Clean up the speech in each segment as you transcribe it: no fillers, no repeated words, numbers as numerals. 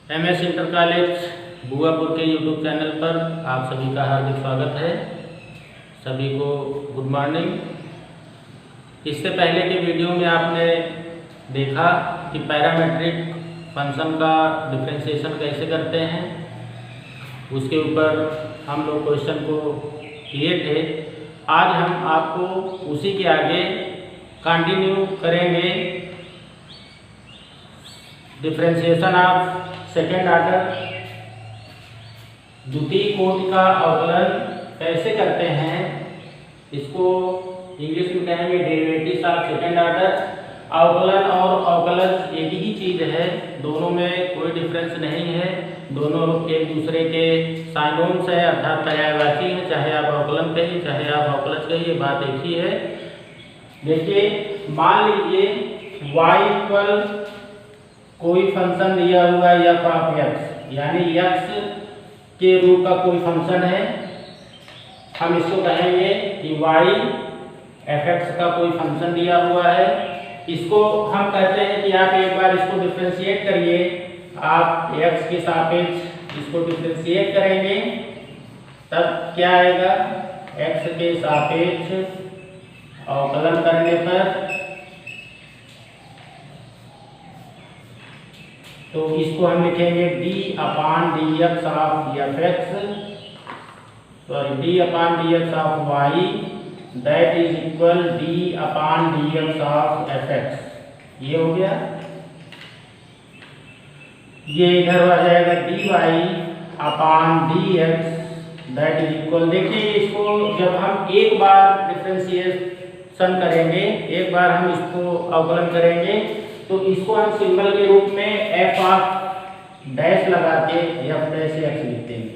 MS inter college बुआपुर के YouTube channel पर आप सभी का हार्दिक स्वागत है। सभी को गुड मॉर्निंग। इससे पहले के वीडियो में आपने देखा कि पैरामेट्रिक फंक्शन का डिफरेंशिएशन कैसे करते हैं, उसके ऊपर हम लोग क्वेश्चन को किए थे। आज हम आपको उसी के आगे कंटिन्यू करेंगे। डिफरेंशिएशन ऑफ सेकेंड ऑर्डर द्वितीय कोटि का अवकलन कैसे करते हैं, इसको इंग्लिश में कहेंगे डेरिवेटिव्स ऑफ सेकेंड ऑर्डर। अवकलन और अवकलज एक ही चीज है, दोनों में कोई डिफरेंस नहीं है, दोनों एक दूसरे के साइनोम्स है अर्थात पर्यायवाची है। चाहे आप अवकलन कहिए चाहे आप अवकलज कहिए, बात एक ही है। देखिए मान लीजिए y इक्वल कोई फंक्शन दिया हुआ है f ऑफ x, यानी x के रूप का कोई फंक्शन है। हम इसको कहेंगे कि y f(x) का कोई फंक्शन दिया हुआ है। इसको हम कहते हैं कि आप एक बार इसको डिफरेंशिएट करिए। आप x के सापेक्ष इसको डिफरेंशिएट करेंगे तब क्या आएगा, x के सापेक्ष अवकलन करने पर तो इसको हम लिखेंगे d upon dx of f(x), sorry d upon dx of y that is equal d upon dx of f(x). ये हो गया। ये इधर आ जाएगा dy upon dx that is equal, देखिए इसको जब हम एक बार डिफरेंशिएशन करेंगे, एक बार हम इसको अवकलन करेंगे तो इसको हम सिंबल के रूप में f ऑफ डैश लगा के f डैश x लिखते हैं।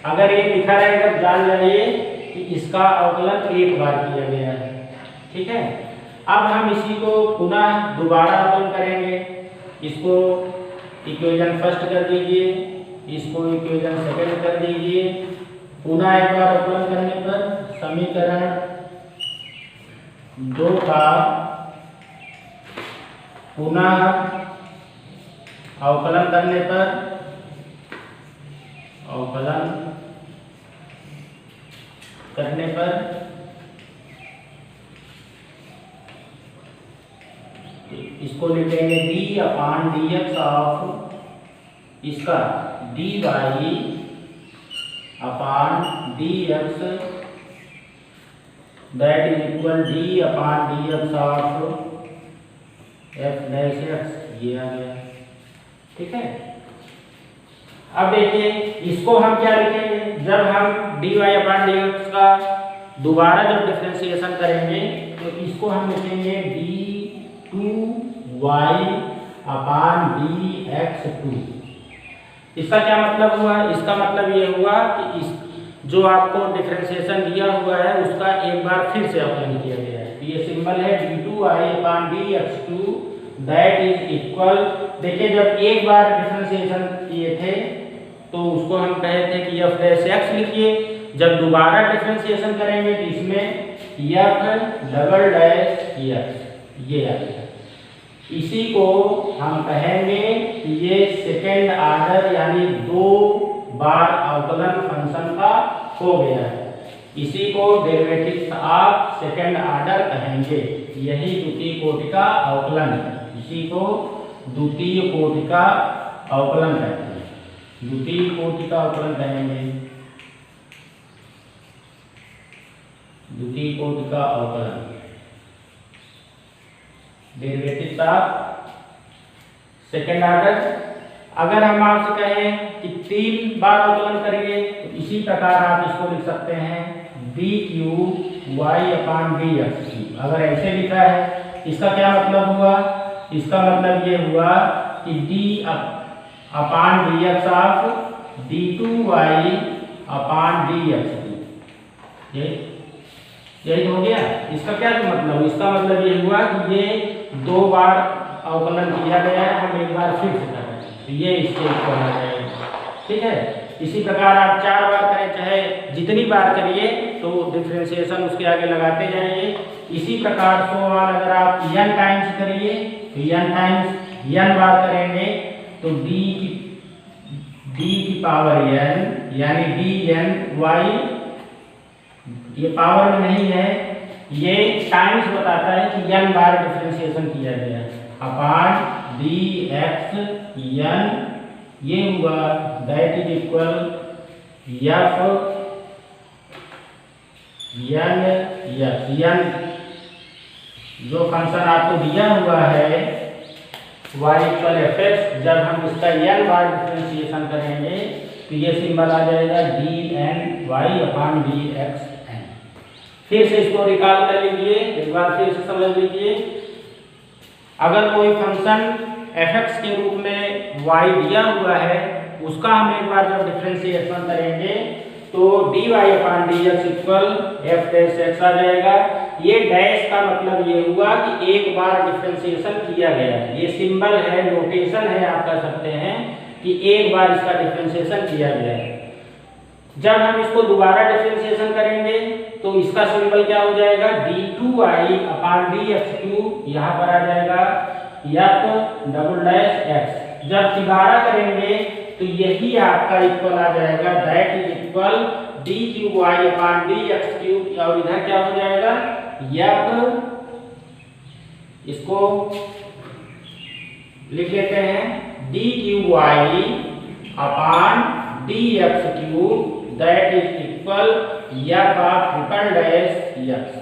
अगर ये लिखा रहेगा जान जाइए कि इसका अवकलन एक बार किया गया है। ठीक है, अब हम इसी को पुनः दोबारा अवकलन करेंगे। इसको इक्वेशन फर्स्ट कर दीजिए, इसको इक्वेशन सेकंड कर दीजिए। पुनः एक बार अवकलन करने पर समीकरण 2 का पुनः अवकलन करने पर इसको लिखेंगे d अपान dx ऑफ इसका dy upon dx that is equal d upon dx of f dash x। ये आ गया। ठीक है, अब देखिए इसको हम क्या लिखेंगे, जब हम dy अपान dx का दोबारा जब डिफरेंशिएशन करेंगे तो इसको हम लिखेंगे d2y अपान dx2। इसका क्या मतलब हुआ, इसका मतलब ये हुआ कि इस जो आपको डिफरेंशिएशन दिया हुआ है उसका एक बार फिर से अवकलन किया गया है। ये सिंबल है d2y upon dx2 that is equal. देखिए जब एक बार डिफरेंशिएशन किए थे तो उसको हम कहे थे कि f डैश x लिखिए, जब दोबारा डिफरेंशिएशन करेंगे तो इसमें f डबल डैश x ये आ गया। इसी को हम कहेंगे कि ये सेकेंड ऑर्डर यानी दो बार अवकलन फंक्शन का हो गया है। इसी को डेरिवेटिव्स ऑफ सेकेंड ऑर्डर कहेंगे। यही द्वितीय कोटि का अवकलन है, इसी को द्वितीय कोटि का अवकलन कहते हैं। द्वितीय कोटि का अवकलन कहेंगे, द्वितीय कोटि का अवकलन डेरिवेटिव्स ऑफ सेकेंड ऑर्डर। अगर हम आपसे कहें कि 3 बार अवकलन करिए तो इसी प्रकार आप इसको लिख सकते हैं d3y अपान dx। अगर ऐसे लिखा है इसका क्या मतलब हुआ, इसका मतलब ये हुआ कि d upon dx of d2y upon dx। यही हो गया। इसका क्या मतलब, इसका मतलब ये हुआ कि ये 2 बार अवकलन किया गया है, हम एक बार फिर से करें तो ये इसके इक्वल आ जाएगा। ठीक है, इसी प्रकार आप 4 बार करें चाहे जितनी बार करिए तो डिफरेंशिएशन उसके आगे लगाते जाइए। इसी प्रकार अगर आप n टाइम्स करिए तो n टाइम्स n बार करेंगे तो d डी की पावर n यानी डी एन वाई, ये पावर में नहीं है, ये टाइम्स बताता है कि n बार डिफरेंशिएशन किया गया अपॉन डी एक्स n, ये हुआ that is equal F n जो फंक्शन आपको दिया हुआ है y इक्वल एफ एक्स, जब हम इसका n बार डिफरेंशिएशन करेंगे तो ये सिंबल आ जाएगा D N Y upon D X N. फिर से इसको रिकॉल कर लीजिए, एक बार फिर से समझ लीजिए। अगर कोई फंक्शन एफ एक्स के रूप में y दिया हुआ है, उसका हम एक बार जब डिफरेंशिएशन करेंगे तो dy upon D x equal f dash x आ जाएगा। ये डैश का मतलब ये हुआ कि एक बार डिफरेंशिएशन किया गया है, ये सिंबल है, नोटेशन है, आप कह सकते हैं कि एक बार इसका डिफरेंशिएशन किया गया है। जब हम इसको दोबारा डिफरेंशिएशन करेंगे तो इसका सिंबल क्या हो जाएगा, d2y upon D X cube, यहाँ पर आ जाएगा एफ डबल डैश एक्स। जब दोबारा करेंगे तो यही आपका इक्वल आ जाएगा that is equal D cube Y upon D X cube, और इधर क्या हो जाएगा एफ, इसको लिख लेते हैं D cube Y upon D X cube that is equal F of triple dash X.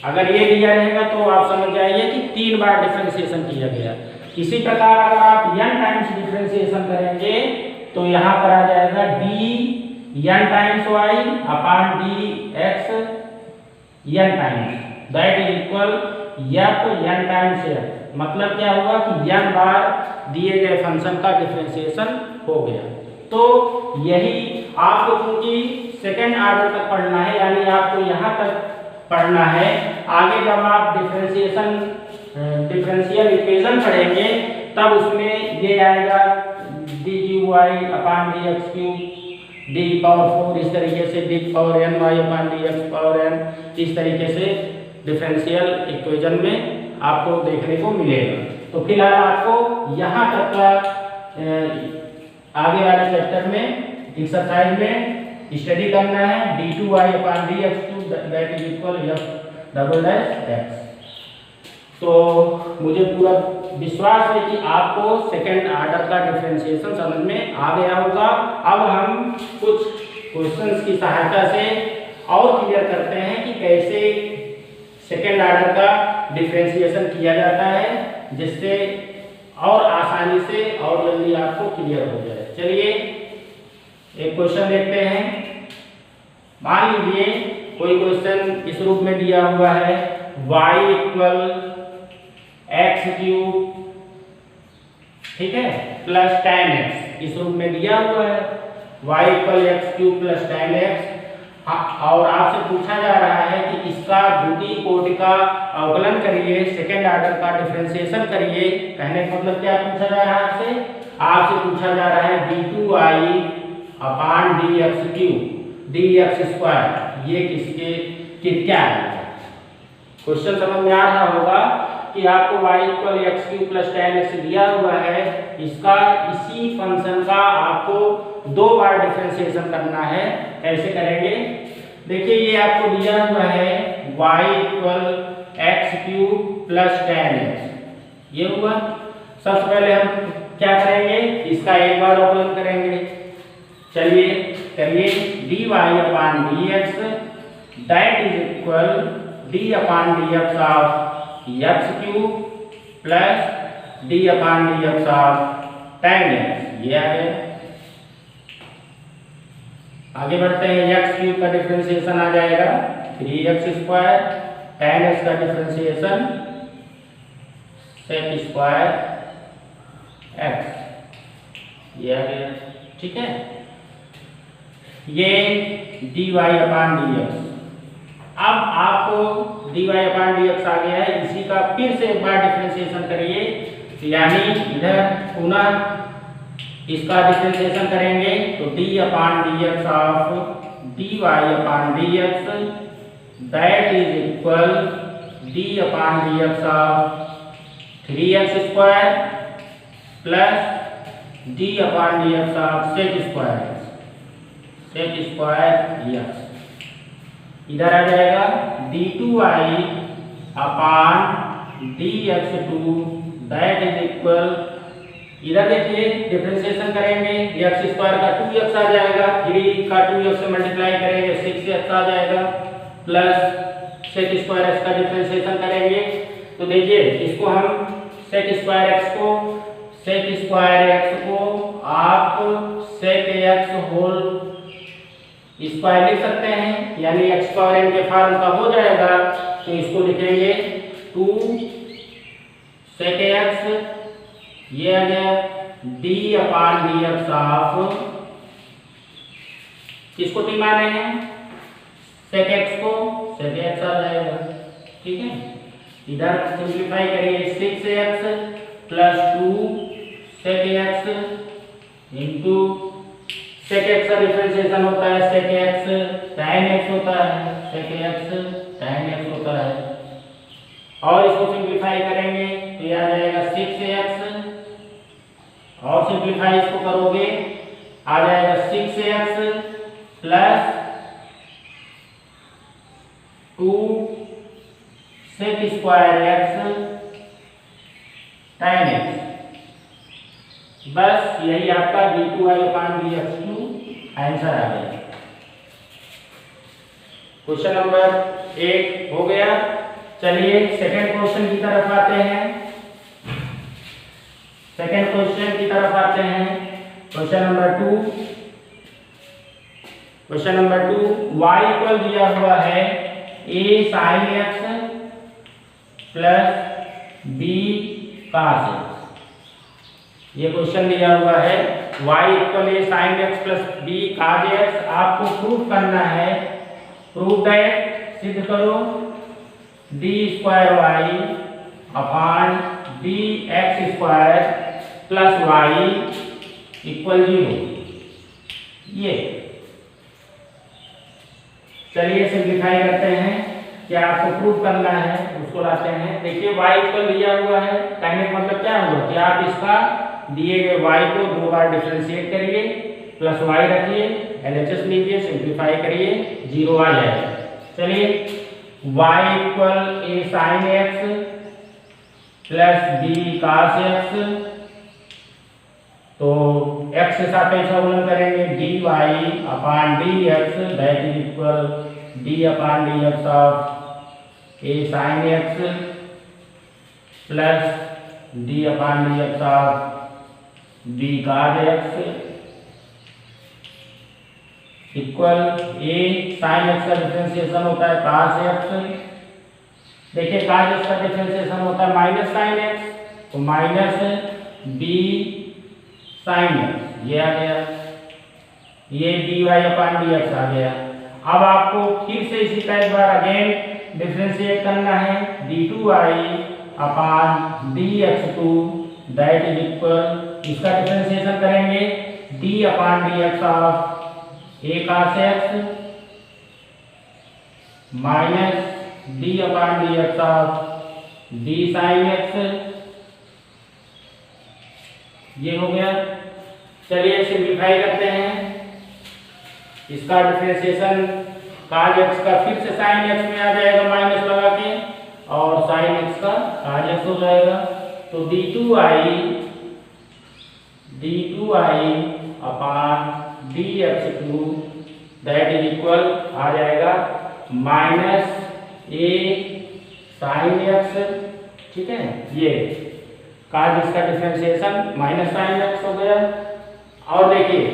अगर ये दिया रहेगा तो आप समझ जाइए कि 3 बार डिफरेंशिएशन किया गया। इसी प्रकार अगर आप n टाइम्स डिफरेंशिएशन करेंगे तो यहाँ पर आ जाएगा d n times y upon D x n times that is equal F n times f। मतलब क्या हुआ कि n बार दिए गए फंक्शन का डिफरेंशिएशन हो गया। तो यही आपको क्योंकि सेकेंड ऑर्डर तक पढ़ना है, यानी आपको यहाँ तक पढ़ना है, आगे जब आप डिफरेंशियल इक्वेशन पढ़ेंगे तब उसमें ये आएगा D cube Y upon D X cube D power 4, इस तरीके से D power N Y upon D X power N, इस तरीके से डिफरेंशियल इक्वेशन में आपको देखने को मिलेगा। तो फिलहाल आपको यहाँ तक का आगे वाले चैप्टर में एक्सरसाइज में स्टडी करना है d2y upon D X cube that is equal F double dash x. तो मुझे पूरा विश्वास है कि आपको सेकेंड ऑर्डर का डिफरेंशिएशन समझ में आ गया होगा। अब हम कुछ क्वेश्चंस की सहायता से और क्लियर करते हैं कि कैसे सेकेंड ऑर्डर का डिफरेंशिएशन किया जाता है, जिससे और आसानी से और जल्दी आपको क्लियर हो जाए। चलिए एक क्वेश्चन देखते हैं। मान लीजिए कोई क्वेश्चन इस रूप में दिया हुआ है y इक्वल एक्स क्यूब, ठीक है, प्लस tan x, इस रूप में दिया हुआ है y equal x cube plus tan x, और आपसे पूछा जा रहा है कि इसका द्वितीय कोटि का अवकलन करिए, सेकेंड ऑर्डर का डिफरेंशिएशन करिए। कहने का मतलब क्या पूछा जा रहा है आपसे पूछा जा रहा है d2y upon D X cube D x square, ये किसके क्या है। क्वेश्चन समझ में आ रहा होगा कि आपको y equal x cube plus tan x दिया हुआ है, इसका इसी फंक्शन का आपको 2 बार डिफरेंशिएशन करना है। कैसे करेंगे, देखिए ये आपको दिया हुआ है y equal x cube plus tan x, ये हुआ। सबसे पहले हम क्या करेंगे, इसका एक बार अवकलन करेंगे। चलिए करिए dy upon D X that is equal D upon D X of x cube plus D upon D X of tan x, ये आ गया। आगे बढ़ते हैं, एक्स क्यूब का डिफरेंशिएशन आ जाएगा 3x स्क्वायर, tan x का डिफरेंशिएशन sec स्क्वायर x, ये आ गया, ठीक है। ये dy अपॉन डी एक्स। अब आपको dy अपॉन डी एक्स आ गया है, इसी का फिर से एक बार डिफरेंशिएशन करिए, यानी इधर पुनः इसका डिफरेंशिएशन करेंगे तो d upon D X of dy upon D X that is equal d upon D X of 3x square plus D upon D X of sec square X. इधर आ जाएगा d2i upon dx2 that is equal, इधर देखिए differentiation करेंगे x square का 2x आ जाएगा, 3 का 2x से मल्टीप्लाई करेंगे 6x आ जाएगा, प्लस सेक स्क्वायर एक्स का डिफरेंशिएशन करेंगे तो देखिए इसको हम सेक स्क्वायर एक्स को आप सेक एक्स होल स्क्वायर लिख सकते हैं, यानी एक्स पावर एन के फॉर्म का हो जाएगा। तो इसको लिखेंगे 2 सेक एक्स, ये आ गया D upon D X of, किसको टी माने हैं सेक एक्स को, सेक एक्स आ जाएगा। ठीक है, इधर सिंप्लीफाई करिए 6x plus 2 sec X into sec X का डिफरेंशिएशन होता है सेक एक्स tan x होता है, सेक एक्स tan x होता है, और इसको सिंप्लीफाई करेंगे तो यह आ जाएगा 6x, और सिंप्लीफाई इसको करोगे आ जाएगा 6x plus 2 sec square X tan x। बस यही आपका d2i अपॉन dx2 आंसर आ गया। क्वेश्चन नंबर 8 हो गया। चलिए सेकंड क्वेश्चन की तरफ आते हैं। सेकंड क्वेश्चन की तरफ आते हैं। क्वेश्चन नंबर 2 y इक्वल दिया हुआ है a sin x plus b cos x। ये क्वेश्चन दिया हुआ है y equal a sin x plus b cos x। आपको प्रूफ करना है, प्रूफ दैट, सिद्ध करो d square y upon d x square plus y equal 0। ये चलिए सिंप्लीफाई करते हैं, क्या आपको प्रूफ करना है उसको लाते हैं। देखिए y इक्वल दिया हुआ है, कहने का मतलब क्या हुआ कि आप इसका दिए गए y को 2 बार डिफरेंशिएट करिए, प्लस y रखिए, LHS लीजिए, सिंप्लीफाई करिए, 0 आ जाएगा। चलिए y equal a sin x plus b cos x, तो x के सापेक्ष अवकलन करेंगे dy upon dx that is equal d upon dx of a sin x plus d upon dx of b cos x equal a sin x का differentiation होता है cos x। देखिए cos x का differentiation होता है minus sin x, तो minus b sin x, ये आ गया, ये dy अपॉन dx आ गया। अब आपको फिर से इसी का एक बार अगेन डिफरेंशिएट करना है d2i upon dx2 that is equal, इसका डिफरेंशिएशन करेंगे d upon dx of a cos x minus d upon dx of d sin x, ये हो गया। चलिए सिंप्लीफाई करते हैं, इसका डिफरेंशिएशन cos x का फिर से sin x में आ जाएगा माइनस लगा के, और sin x का cos x हो जाएगा, तो d2i upon dx2 that is equal आ जाएगा माइनस a sin x। ठीक है, ये cos x का डिफरेंशिएशन माइनस sin x हो गया, और देखिए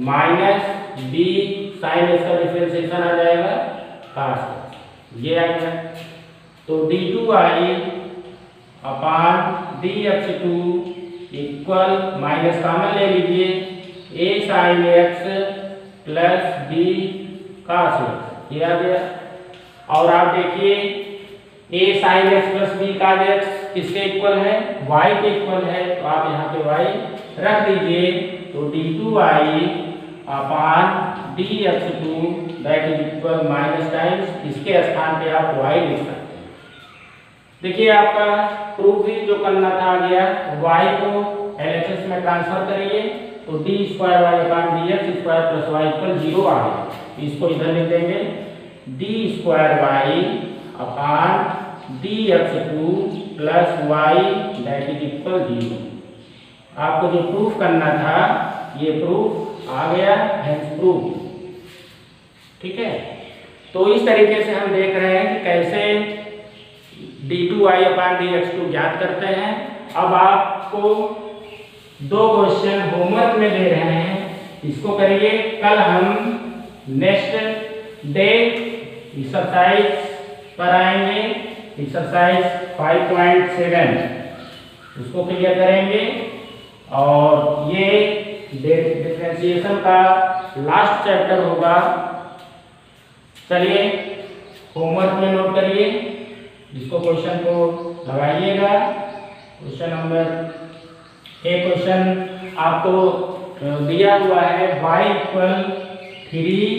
माइनस b sin x का डिफरेंशिएशन आ जाएगा cos x, ये आ गया। तो d2i upon dx2 equal minus common ले लीजिए a sin x plus b cos x, ये आ गया। और आप देखिए a sin x plus b cos x किसके इक्वल है, y के इक्वल है, तो आप यहाँ पे y रख दीजिए, तो d2i upon dx2 that is equal minus times, इसके स्थान पे आप y लिख सकते हैं। देखिए आपका प्रूफ भी जो करना था आ गया, y को LHS में ट्रांसफर करिए, तो d square Y upon D x square plus y equal 0 आ गया। इसको इधर लिख देंगे d square Y upon D x two plus y that is equal 0। आपको जो प्रूफ करना था ये प्रूफ आ गया, हेंस प्रूफ। ठीक है, तो इस तरीके से हम देख रहे हैं कि कैसे d2y अपान dx2 ज्ञात करते हैं। अब आपको दो क्वेश्चन होमवर्क में दे रहे हैं, इसको करिए। कल हम नेक्स्ट डे एक्सरसाइज पर आएंगे, एक्सरसाइज 5.7 उसको क्लियर करेंगे और ये डिफरेंशिएशन का लास्ट चैप्टर होगा। चलिए होमवर्क में नोट करिए, इसको क्वेश्चन को लगाइएगा। क्वेश्चन नंबर एक क्वेश्चन आपको दिया हुआ है y इक्वल 3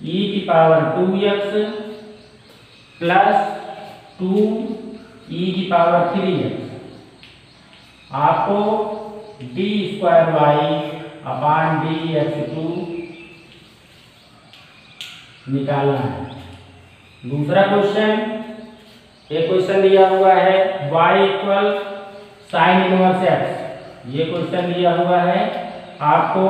e की पावर 2x प्लस 2 e की पावर 3x। आपको D square Y upon D x two निकालना है। दूसरा क्वेश्चन, एक क्वेश्चन दिया हुआ है y equal sine inverse x। ये क्वेश्चन दिया हुआ है, आपको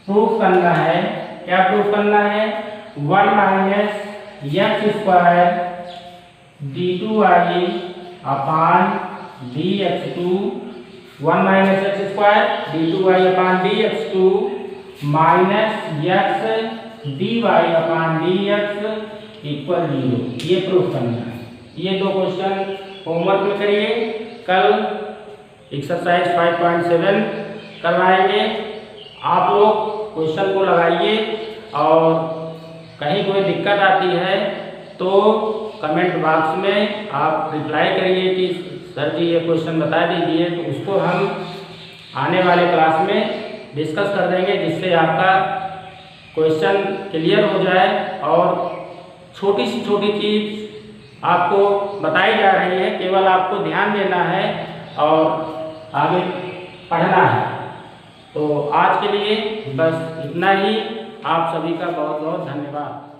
प्रूफ करना है। क्या प्रूफ करना है? 1 minus X square d2y upon D x two 1 minus X square d2y upon D x two minus X D Y upon D x equal 0। ये प्रूफ करना है। ये दो क्वेश्चन होमवर्क में करिए, कल एक्सरसाइज 5.7 करवाएंगे। आप लोग क्वेश्चन को लगाइए और कहीं कोई दिक्कत आती है तो कमेंट बॉक्स में आप रिप्लाई करिए कि सर जी ये क्वेश्चन बता दीजिए, तो उसको हम आने वाले क्लास में डिस्कस कर देंगे, जिससे आपका क्वेश्चन क्लियर हो जाए और छोटी से छोटी चीज़ आपको बताई जा रही है, केवल आपको ध्यान देना है और आगे पढ़ना है। तो आज के लिए बस इतना ही। आप सभी का बहुत बहुत धन्यवाद।